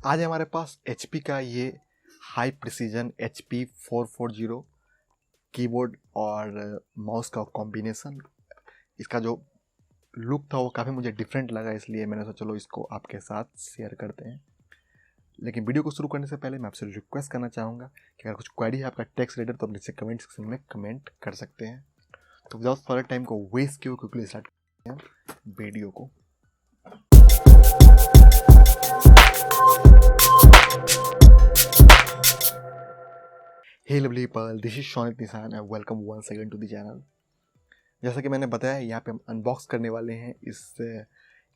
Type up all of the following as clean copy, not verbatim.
आज हमारे पास HP का ये हाई प्रिसीजन HP 440 कीबोर्ड और माउस का कॉम्बिनेशन। इसका जो लुक था वो काफ़ी मुझे डिफरेंट लगा, इसलिए मैंने सोचा चलो इसको आपके साथ शेयर करते हैं। लेकिन वीडियो को शुरू करने से पहले मैं आपसे रिक्वेस्ट करना चाहूँगा कि अगर कुछ क्वेरी है आपका टेक्स्ट रिलेटेड तो आप नीचे कमेंट सेक्शन में कमेंट कर सकते हैं। तो विदाउट फर्दर टाइम को वेस्ट किए क्विकली स्टार्ट करते हैं वीडियो को। Hey lovely people, this is Shaunit Nishan and welcome once again to the channel. जैसा कि मैंने बताया, यहाँ पे हम अनबॉक्स करने वाले हैं इस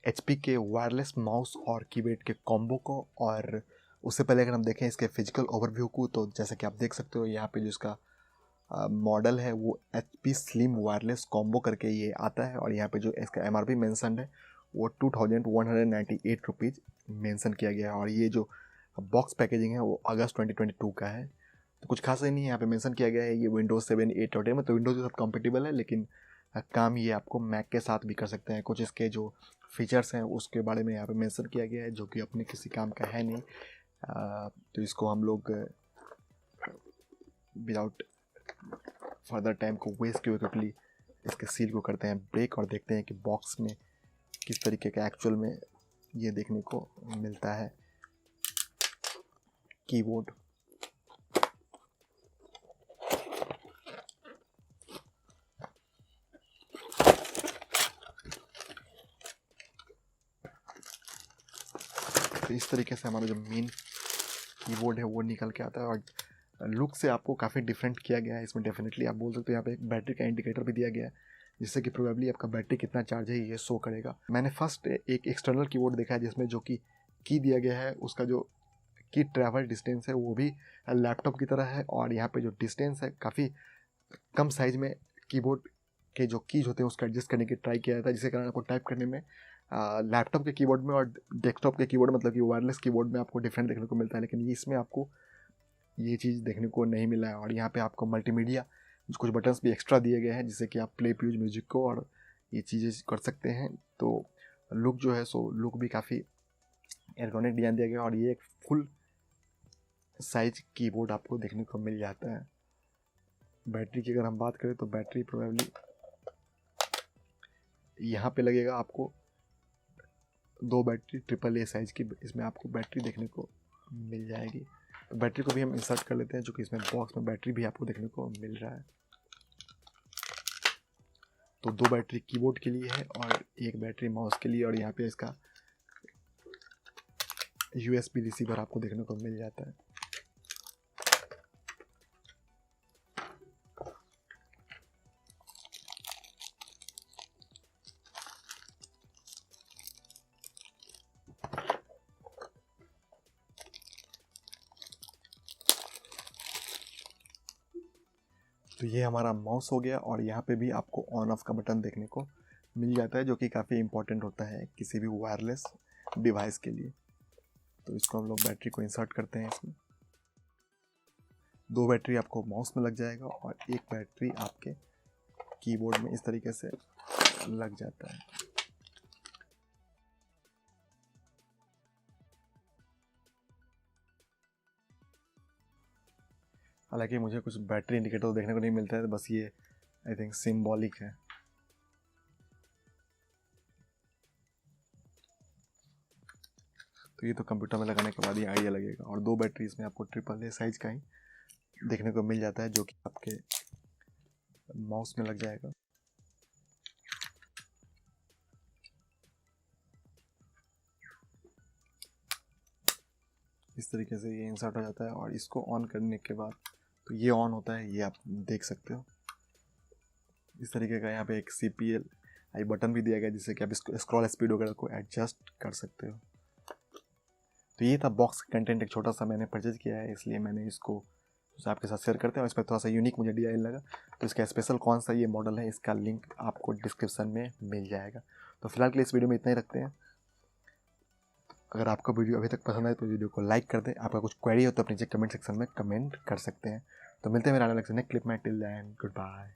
HP के वायरलेस माउस और कीबोर्ड के कॉम्बो को। और उससे पहले अगर हम देखें इसके फिजिकल ओवरव्यू को, तो जैसा कि आप देख सकते हो यहाँ पे जो इसका मॉडल है वो HP स्लिम वायरलेस कॉम्बो करके ये आता है। और यहाँ पे जो इसका MRP मेंशन है वो 2198 रुपीज़ मेंशन किया गया है। और ये जो बॉक्स पैकेजिंग है वो अगस्त 2022 का है। तो कुछ खास नहीं है, यहाँ पे मेंशन किया गया है ये विंडोज़ 7, 8 और 10 में तो विंडोज़ के साथ कॉम्पेटिबल है, लेकिन काम ये आपको मैक के साथ भी कर सकते हैं। कुछ इसके जो फीचर्स हैं उसके बारे में यहाँ पे मेंशन किया गया है, जो कि अपने किसी काम का है नहीं। तो इसको हम लोग विदाउट फर्दर टाइम को वेस्ट किए क्विकली इसके सील को करते हैं ब्रेक और देखते हैं कि बॉक्स में किस तरीके का एक्चुअल में ये देखने को मिलता है कीबोर्ड। तो इस तरीके से हमारा जो मेन कीबोर्ड है वो निकल के आता है और लुक से आपको काफ़ी डिफरेंट किया गया है। इसमें डेफिनेटली आप बोल सकते हो यहाँ पे एक बैटरी का इंडिकेटर भी दिया गया है, जिससे कि प्रोबेबली आपका बैटरी कितना चार्ज है ये शो करेगा। मैंने फर्स्ट एक एक्सटर्नल कीबोर्ड देखा है जिसमें जो कि की दिया गया है, उसका जो की ट्रैवल डिस्टेंस है वो भी लैपटॉप की तरह है। और यहाँ पे जो डिस्टेंस है काफ़ी कम साइज में कीबोर्ड के जो कीज होते हैं उसको एडजस्ट करने की ट्राई किया जाता है, जिसके कारण आपको टाइप करने में लैपटॉप के कीबोर्ड में और डेस्कटॉप के कीबोर्ड मतलब कि वायरलेस कीबोर्ड में आपको डिफरेंट देखने को मिलता है। लेकिन ये इसमें आपको ये चीज़ देखने को नहीं मिला है। और यहाँ पे आपको मल्टीमीडिया कुछ बटन्स भी एक्स्ट्रा दिए गए हैं, जिससे कि आप प्ले प्यूज म्यूजिक को और ये चीज़ें कर सकते हैं। तो लुक जो है सो लुक भी काफ़ी एर्गोनिक डिज़ाइन दिया गया और ये एक फुल साइज कीबोर्ड आपको देखने को मिल जाता है। बैटरी की अगर हम बात करें तो बैटरी प्रोबेबली यहाँ पे लगेगा आपको 2 बैटरी AAA साइज की इसमें आपको बैटरी देखने को मिल जाएगी। तो बैटरी को भी हम इंसर्ट कर लेते हैं, जो कि इसमें बॉक्स में बैटरी भी आपको देखने को मिल रहा है। तो 2 बैटरी कीबोर्ड के लिए है और 1 बैटरी माउस के लिए। और यहाँ पे इसका USB रिसीवर आपको देखने को मिल जाता है। तो ये हमारा माउस हो गया और यहाँ पे भी आपको ऑन ऑफ का बटन देखने को मिल जाता है, जो कि काफ़ी इंपॉर्टेंट होता है किसी भी वायरलेस डिवाइस के लिए। तो इसको हम लोग बैटरी को इंसर्ट करते हैं इसमें। 2 बैटरी आपको माउस में लग जाएगा और 1 बैटरी आपके कीबोर्ड में इस तरीके से लग जाता है। हालांकि मुझे कुछ बैटरी इंडिकेटर देखने को नहीं मिलता है, तो बस ये आई थिंक सिंबॉलिक है। तो ये तो कंप्यूटर में लगाने के बाद ही आइडिया लगेगा। और 2 बैटरी इसमें आपको AAA साइज का ही देखने को मिल जाता है, जो कि आपके माउस में लग जाएगा। इस तरीके से ये इंसर्ट हो जाता है और इसको ऑन करने के बाद तो ये ऑन होता है, ये आप देख सकते हो। इस तरीके का यहाँ पे एक CPL बटन भी दिया गया, जिससे कि आप इसको स्क्रॉल स्पीड वगैरह को एडजस्ट कर सकते हो। तो ये था बॉक्स कंटेंट, एक छोटा सा मैंने परचेज किया है, इसलिए मैंने इसको आपके साथ शेयर करते हैं। और इसमें थोड़ा सा यूनिक मुझे डिज़ाइन लगा, तो इसका स्पेशल कौन सा ये मॉडल है इसका लिंक आपको डिस्क्रिप्शन में मिल जाएगा। तो फिलहाल के लिए इस वीडियो में इतना ही रखते हैं। अगर आपका वीडियो अभी तक पसंद आए तो वीडियो को लाइक कर दें। आपका कुछ क्वेरी हो तो अपने नीचे कमेंट सेक्शन में कमेंट कर सकते हैं। तो मिलते हैं मेरे नेक्स्ट क्लिप में। Till then good bye.